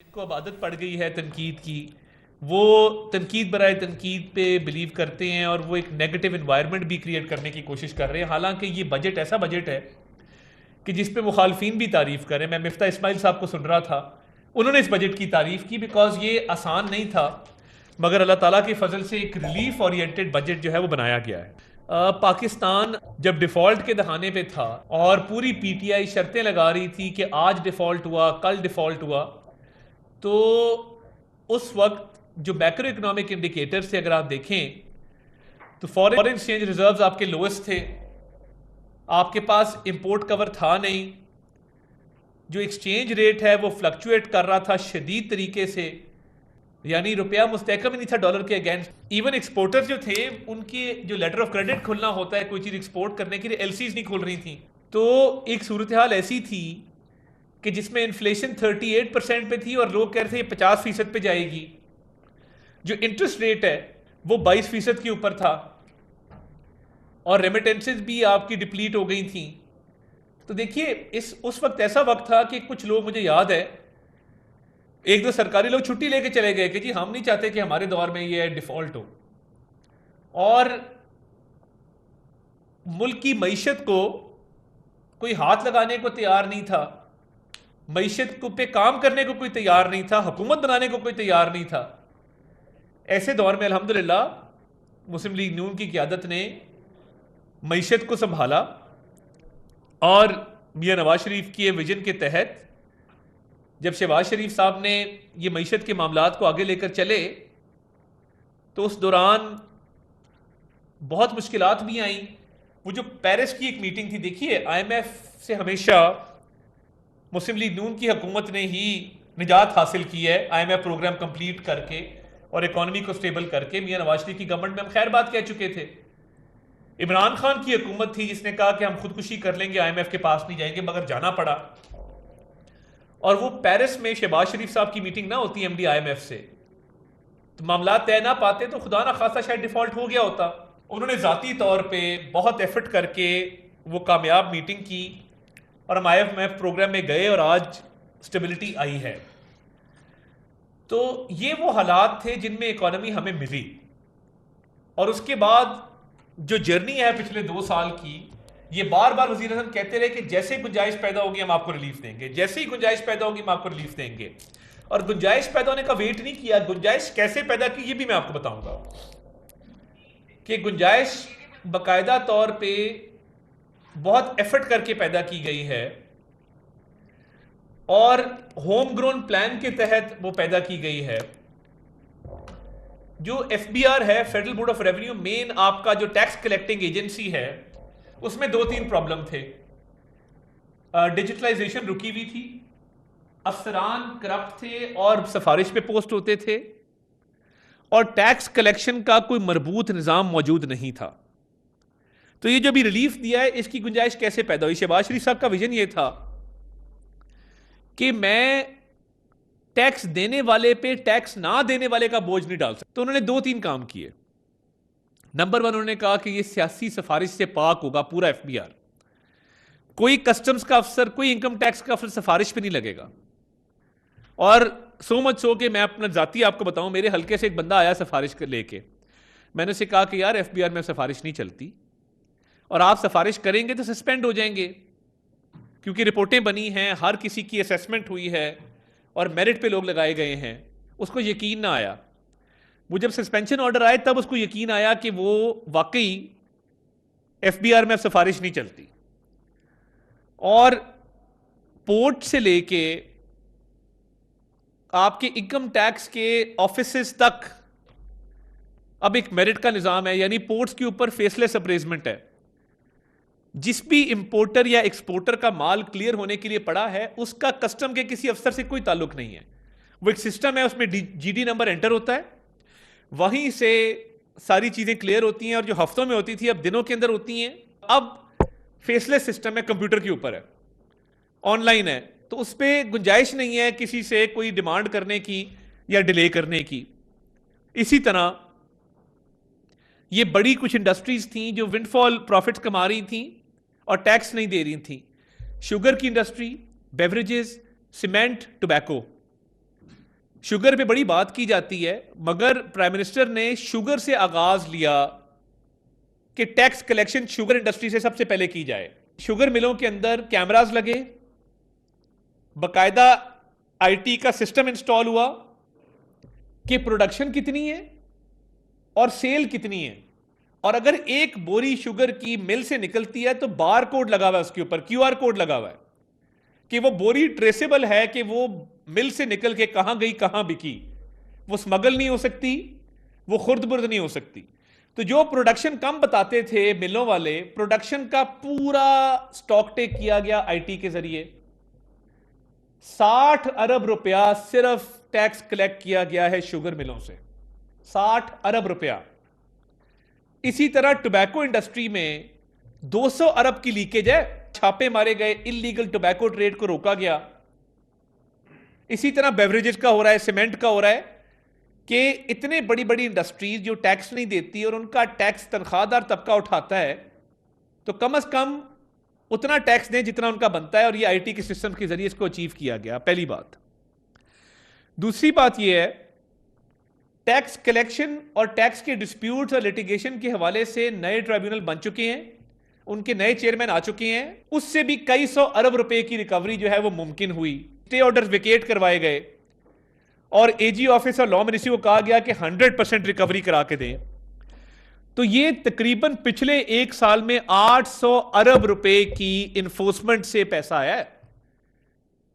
جن کو اب عادت پڑ گئی ہے تنقید کی، وہ تنقید برائے تنقید پہ بلیو کرتے ہیں اور وہ ایک نیگیٹو انوائرمنٹ بھی کریٹ کرنے کی کوشش کر رہے ہیں، حالانکہ یہ بجٹ ایسا بجٹ ہے کہ جس پہ مخالفین بھی تعریف کریں. میں مفتاح اسماعیل صاحب کو سن رہا تھا، انہوں نے اس بجٹ کی تعریف کی بیکاز یہ آسان نہیں تھا، مگر اللہ تعالیٰ کے فضل سے ایک ریلیف اورینٹڈ بجٹ جو ہے وہ بنایا گیا ہے. پاکستان جب ڈیفالٹ کے دہانے پہ تھا اور پوری پی ٹی آئی شرطیں لگا رہی تھی کہ آج ڈیفالٹ ہوا، کل ڈیفالٹ ہوا، تو اس وقت جو میکرو اکنامک انڈیکیٹر سے اگر آپ دیکھیں تو فورن ایکسچینج ریزروز آپ کے لوئسٹ تھے، آپ کے پاس امپورٹ کور تھا نہیں، جو ایکسچینج ریٹ ہے وہ فلکچویٹ کر رہا تھا شدید طریقے سے، یعنی روپیہ مستحکم ہی نہیں تھا ڈالر کے اگینسٹ. ایون ایکسپورٹر جو تھے ان کی جو لیٹر آف کریڈٹ کھلنا ہوتا ہے کوئی چیز ایکسپورٹ کرنے کے لیے، ایل سیز نہیں کھول رہی تھیں. تو ایک صورتحال ایسی تھی کہ جس میں انفلیشن 38% پہ تھی اور لوگ کہہ رہے تھے یہ 50% پہ جائے گی. جو انٹرسٹ ریٹ ہے وہ 22% کے اوپر تھا اور ریمیٹنسز بھی آپ کی ڈپلیٹ ہو گئی تھیں. تو دیکھیے اس وقت ایسا وقت تھا کہ کچھ لوگ، مجھے یاد ہے ایک دو سرکاری لوگ چھٹی لے کے چلے گئے کہ جی ہم نہیں چاہتے کہ ہمارے دور میں یہ ڈیفالٹ ہو، اور ملک کی معیشت کو کوئی ہاتھ لگانے کو تیار نہیں تھا، معیشت کو پہ کام کرنے کو کوئی تیار نہیں تھا، حکومت بنانے کو کوئی تیار نہیں تھا. ایسے دور میں الحمدللہ مسلم لیگ نون کی قیادت نے معیشت کو سنبھالا اور میاں نواز شریف کی ویژن کے تحت جب شہباز شریف صاحب نے یہ معیشت کے معاملات کو آگے لے کر چلے تو اس دوران بہت مشکلات بھی آئیں. وہ جو پیرس کی ایک میٹنگ تھی، دیکھیے آئی ایم ایف سے ہمیشہ مسلم لیگ نون کی حکومت نے ہی نجات حاصل کی ہے، I M F programme complete کر کے اور اکانومی کو سٹیبل کر کے. میاں نواز شریف کی گورنمنٹ میں ہم خیر بات کہہ چکے تھے. عمران خان کی حکومت تھی جس نے کہا کہ ہم خودکشی کر لیں گے، آئی ایم ایف کے پاس نہیں جائیں گے، مگر جانا پڑا. اور وہ پیرس میں شہباز شریف صاحب کی میٹنگ نہ ہوتی M D I M F سے تو معاملات طے نہ پاتے تو خدا نہ خواستہ شاید ڈیفالٹ ہو گیا ہوتا. انہوں نے ذاتی طور پہ بہت ایفرٹ کر کے وہ کامیاب میٹنگ کی اور ہم آئی ایم ایف پروگرام میں گئے اور آج سٹیبلٹی آئی ہے. تو یہ وہ حالات تھے جن میں اکانومی ہمیں ملی، اور اس کے بعد جو جرنی ہے پچھلے 2 سال کی، یہ بار بار وزیر اعظم کہتے رہے کہ جیسے گنجائش پیدا ہوگی ہم آپ کو ریلیف دیں گے، جیسے ہی گنجائش پیدا ہوگی ہم آپ کو ریلیف دیں گے. اور گنجائش پیدا ہونے کا ویٹ نہیں کیا، گنجائش کیسے پیدا کی یہ بھی میں آپ کو بتاؤں گا کہ گنجائش باقاعدہ طور پہ بہت ایفرٹ کر کے پیدا کی گئی ہے اور ہوم گرون پلان کے تحت وہ پیدا کی گئی ہے. جو ایف بی آر ہے، فیڈرل بورڈ آف ریونیو، مین آپ کا جو ٹیکس کلیکٹنگ ایجنسی ہے، اس میں 2-3 پرابلم تھے. ڈیجیٹلائزیشن رکی ہوئی تھی، افسران کرپٹ تھے اور سفارش پہ پوسٹ ہوتے تھے، اور ٹیکس کلیکشن کا کوئی مربوط نظام موجود نہیں تھا. تو یہ جو بھی ریلیف دیا ہے اس کی گنجائش کیسے پیدا ہوئی؟ شہباز شریف صاحب کا ویژن یہ تھا کہ میں ٹیکس دینے والے پہ ٹیکس نہ دینے والے کا بوجھ نہیں ڈال سکتا. تو انہوں نے 2-3 کام کیے. نمبر 1، انہوں نے کہا کہ یہ سیاسی سفارش سے پاک ہوگا پورا ایف بی آر، کوئی کسٹمز کا افسر، کوئی انکم ٹیکس کا افسر سفارش پہ نہیں لگے گا. اور سو مچ سو کہ میں اپنا ذاتی آپ کو بتاؤں، میرے حلقے سے ایک بندہ آیا سفارش لے کے، میں نے اسے کہا کہ یار ایف بی آر میں سفارش نہیں چلتی، اور آپ سفارش کریں گے تو سسپینڈ ہو جائیں گے، کیونکہ رپورٹیں بنی ہیں، ہر کسی کی اسیسمنٹ ہوئی ہے اور میرٹ پہ لوگ لگائے گئے ہیں. اس کو یقین نہ آیا. وہ جب سسپینشن آرڈر آئے تب اس کو یقین آیا کہ وہ واقعی ایف بی آر میں اب سفارش نہیں چلتی. اور پورٹ سے لے کے آپ کے انکم ٹیکس کے آفیسز تک اب ایک میرٹ کا نظام ہے، یعنی پورٹس کے اوپر فیس لیس اپریزمنٹ ہے. جس بھی امپورٹر یا ایکسپورٹر کا مال کلیئر ہونے کے لیے پڑا ہے اس کا کسٹم کے کسی افسر سے کوئی تعلق نہیں ہے. وہ ایک سسٹم ہے، اس میں جی ڈی نمبر انٹر ہوتا ہے، وہیں سے ساری چیزیں کلیئر ہوتی ہیں، اور جو ہفتوں میں ہوتی تھی اب دنوں کے اندر ہوتی ہیں. اب فیس لیس سسٹم ہے، کمپیوٹر کے اوپر ہے، آن لائن ہے، تو اس پہ گنجائش نہیں ہے کسی سے کوئی ڈیمانڈ کرنے کی یا ڈیلے کرنے کی. اسی طرح یہ بڑی کچھ انڈسٹریز تھیں جو ونڈ فال پروفٹس کما رہی تھیں اور ٹیکس نہیں دے رہی تھیں. شوگر کی industry, beverages, cement, tobacco. Sugar پہ بڑی بات کی جاتی ہے، مگر پرائم منسٹر نے شوگر سے آغاز لیا کہ ٹیکس کلیکشن شوگر انڈسٹری سے سب سے پہلے کی جائے. شوگر ملوں کے اندر کیمراز لگے، باقاعدہ آئی ٹی کا سسٹم انسٹال ہوا کہ پروڈکشن کتنی ہے اور سیل کتنی ہے، اور اگر ایک بوری شوگر کی مل سے نکلتی ہے تو بار کوڈ لگا ہوا ہے، اس کے اوپر کیو آر کوڈ لگا ہوا ہے کہ وہ بوری ٹریسیبل ہے کہ وہ مل سے نکل کے کہاں گئی، کہاں بکی. وہ سمگل نہیں ہو سکتی، وہ خرد برد نہیں ہو سکتی. تو جو پروڈکشن کم بتاتے تھے ملوں والے، پروڈکشن کا پورا سٹاک ٹیک کیا گیا آئی ٹی کے ذریعے. 60 ارب روپیہ صرف ٹیکس کلیکٹ کیا گیا ہے شوگر ملوں سے، 60 ارب روپیہ. اسی طرح ٹوبیکو انڈسٹری میں 200 ارب کی لیکیج ہے، چھاپے مارے گئے، انلیگل ٹوبیکو ٹریڈ کو روکا گیا. اسی طرح بیوریجز کا ہو رہا ہے، سیمنٹ کا ہو رہا ہے کہ اتنے بڑی بڑی انڈسٹریز جو ٹیکس نہیں دیتی اور ان کا ٹیکس تنخواہ دار طبقہ اٹھاتا ہے، تو کم از کم اتنا ٹیکس دیں جتنا ان کا بنتا ہے، اور یہ آئی ٹی کے سسٹم کے ذریعے اس کو اچیو کیا گیا. پہلی بات. دوسری بات یہ ہے، ٹیکس کلیکشن اور ٹیکس کے ڈسپیوٹس اور لیٹیگیشن کے حوالے سے نئے ٹرائبیونل بن چکے ہیں، ان کے نئے چیئرمین آ چکے ہیں. اس سے بھی کئی سو ارب روپے کی ریکوری جو ہے وہ ممکن ہوئی. اسٹے آرڈر ویکیٹ کروائے گئے اور اے جی آفس اور لا منسٹری کو کہا گیا کہ 100% ریکوری کرا کے دیں. تو یہ تقریباً پچھلے ایک سال میں 800 ارب روپے کی انفورسمنٹ سے پیسہ آیا ہے.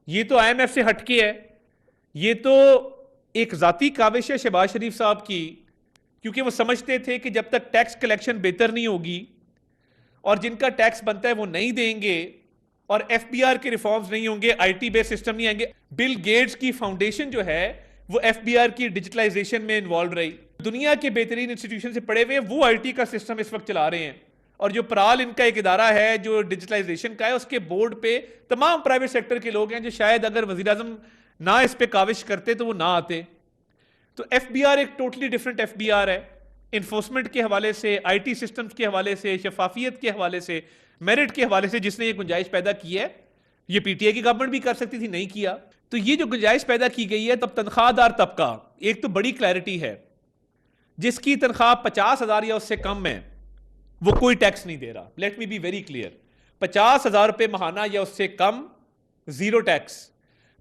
یہ تو آئی ایم ایف سے ہٹ کے ہے، یہ تو ایک ذاتی کاوش ہے شہباز شریف صاحب کی، کیونکہ وہ سمجھتے تھے کہ جب تک ٹیکس کلیکشن بہتر نہیں ہوگی اور جن کا ٹیکس بنتا ہے وہ نہیں دیں گے اور ایف بی آر کے ریفارمز نہیں ہوں گے، آئی ٹی بیس سسٹم نہیں آئیں گے. بل گیٹس کی فاؤنڈیشن جو ہے وہ ایف بی آر کی ڈیجیٹلائزیشن میں انوالو رہی. دنیا کے بہترین انسٹیٹیوشن سے پڑھے ہوئے وہ آئی ٹی کا سسٹم اس وقت چلا رہے ہیں، اور جو پرال ان کا ایک ادارہ ہے جو ڈیجیٹلائزیشن کا ہے، اس کے بورڈ پہ تمام پرائیویٹ سیکٹر کے لوگ ہیں جو شاید اگر وزیر اعظم نہ اس پہ کاوش کرتے تو وہ نہ آتے. تو ایف بی آر ایک totally different F B R ہے، انفورسمنٹ کے حوالے سے، آئی ٹی سسٹمز کے حوالے سے، شفافیت کے حوالے سے، میرٹ کے حوالے سے. جس نے یہ گنجائش پیدا کی ہے، یہ پی ٹی آئی کی گورنمنٹ بھی کر سکتی تھی، نہیں کیا. تو یہ جو گنجائش پیدا کی گئی ہے، تب تنخواہ دار طبقہ، ایک تو بڑی کلیئرٹی ہے، جس کی تنخواہ 50,000 یا اس سے کم ہے وہ کوئی ٹیکس نہیں دے رہا. Let me be very clear, 50,000 روپے ماہانہ یا اس سے کم، زیرو ٹیکس.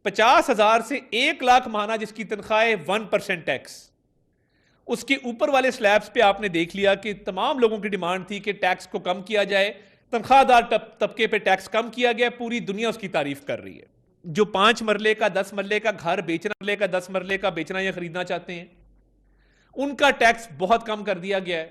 50,000 سے 1,00,000 ماہانہ جس کی تنخواہ ہے، 1% ٹیکس. اس کے اوپر والے سلیبس پہ آپ نے دیکھ لیا کہ تمام لوگوں کی ڈیمانڈ تھی کہ ٹیکس کو کم کیا جائے. تنخواہ دار طبقے پہ ٹیکس کم کیا گیا، پوری دنیا اس کی تعریف کر رہی ہے. جو 5 مرلے کا 10 مرلے کا گھر بیچنا، مرلے کا 10 مرلے کا بیچنا یا خریدنا چاہتے ہیں، ان کا ٹیکس بہت کم کر دیا گیا ہے.